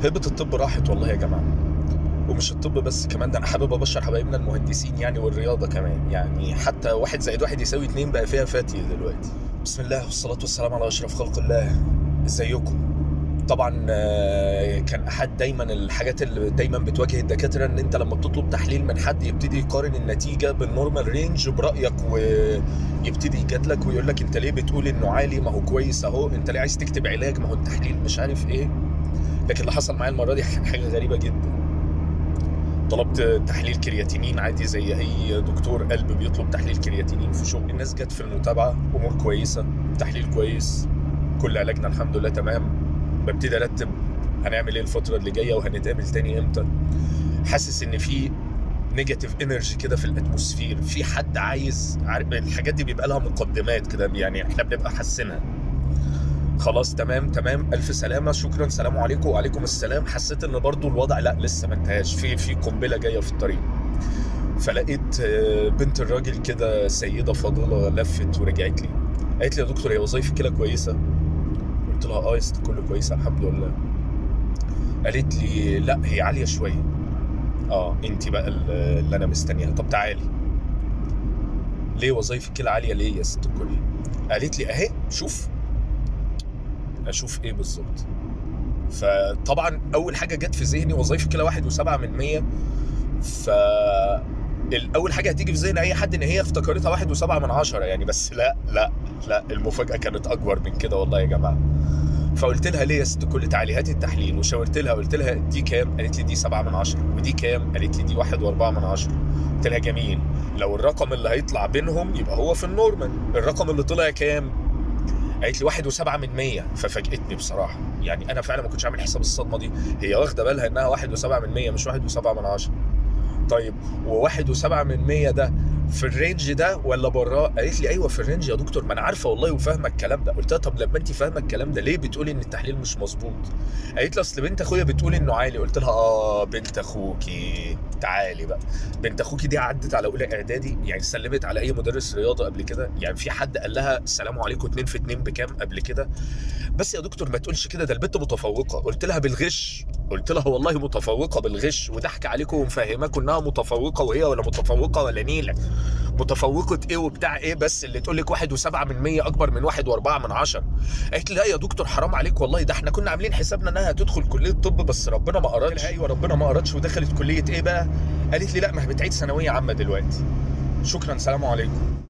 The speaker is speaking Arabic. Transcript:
هيبة الطب راحت والله يا جماعة. ومش الطب بس، كمان ده انا حابب ابشر حبايبنا المهندسين يعني، والرياضة كمان يعني، حتى 1+1=2 بقى فيها فاتي دلوقتي. بسم الله والصلاة والسلام على اشرف خلق الله. ازيكم؟ طبعا كان احد دايما الحاجات اللي دايما بتواجه الدكاتره ان انت لما بتطلب تحليل من حد يبتدي يقارن النتيجه بالنورمال رينج برايك، ويبتدي يجادلك ويقول لك انت ليه بتقول انه عالي، ما هو كويس اهو، انت ليه عايز تكتب علاج، ما هو التحليل مش عارف ايه. لكن اللي حصل معايا المره دي حاجه غريبه جدا. طلبت تحليل كرياتينين عادي زي اي دكتور قلب بيطلب تحليل كرياتينين في شغل. الناس جت في المتابعه، امور كويسه، تحليل كويس، كل علاجنا الحمد لله تمام. ببتدي ارتب هنعمل ايه الفتره اللي جايه وهنتقابل تاني امتى. حاسس ان في نيجاتيف انرجي كده في الاتموسفير، في حد عايز، عارف الحاجات دي بيبقى لها مقدمات كده يعني، احنا بنبقى حاسينها. خلاص تمام تمام، الف سلامه، شكرا، سلام عليكم وعليكم السلام. حسيت ان برضو الوضع لا، لسه ما انتهاش، في قنبله جايه في الطريق. فلقيت بنت الراجل كده، سيده فاضله، لفت ورجعت لي، قالت لي يا دكتور هي وظايفي كده كويسه؟ قلت لها اه يا ست كله كويسه الحمد لله. قالت لي لا هي عاليه شويه. اه انت بقى اللي انا مستنيها، طب تعالي. ليه وظايفك كده عاليه ليه يا ست الكل؟ قالت لي اهي شوف. اشوف ايه بالظبط؟ فطبعا اول حاجه جت في ذهني وظايفي كده 1.7%. ف اول حاجه هتيجي في ذهن اي حد ان هي افتكرتها 1.7 يعني، بس لا لا لا، المفاجاه كانت اكبر من كده والله يا جماعه. فقلت لها ليه يا ست الكل، تعالي هاتي التحليل، وشاورت لها قلت لها دي كام؟ قالت لي دي 7/10. ودي كام؟ قالت لي دي 1.4. قلت لها جميل، لو الرقم اللي هيطلع بينهم يبقى هو في النورمال، الرقم اللي طلع كام؟ قالت لي 1.7. ففاجئتني بصراحه يعني، انا فعلا ما كنتش عامل حساب الصدمه دي. هي واخده بالها انها 1.7% مش 1.7. طيب و1.7% ده في الرينج ده ولا براه؟ قالت لي ايوه في الرينج يا دكتور، ما انا عارفه والله وفاهمه الكلام ده. قلت لها طب لما انت فاهمه الكلام ده ليه بتقولي ان التحليل مش مظبوط؟ قالت لي اصل بنت اخويا بتقول انه عالي. قلت لها اه بنت اخوكي تعالي بقى. بنت اخوكي دي عدت على اولى اعدادي يعني، سلمت على اي مدرس رياضه قبل كده يعني؟ في حد قال لها السلام عليكم 2 في 2 بكام قبل كده؟ بس يا دكتور ما تقولش كده، ده البنت متفوقه. قلت لها بالغش، قلت لها والله متفوقه بالغش، وضحك عليكم ومفهماكم انها متفوقه، وهي ولا متفوقه ولا نيله. متفوقه ايه وبتاع ايه بس اللي تقول لك 1.7% اكبر من 1.4. قالت لي لا يا دكتور حرام عليك والله، ده احنا كنا عاملين حسابنا انها هتدخل كليه طب بس ربنا ما ارادش. ايوه ربنا ما ارادش، ودخلت كليه ايه بقى؟ قالت لي لا ما هي بتعيد ثانويه عامه دلوقتي. شكرا سلام عليكم.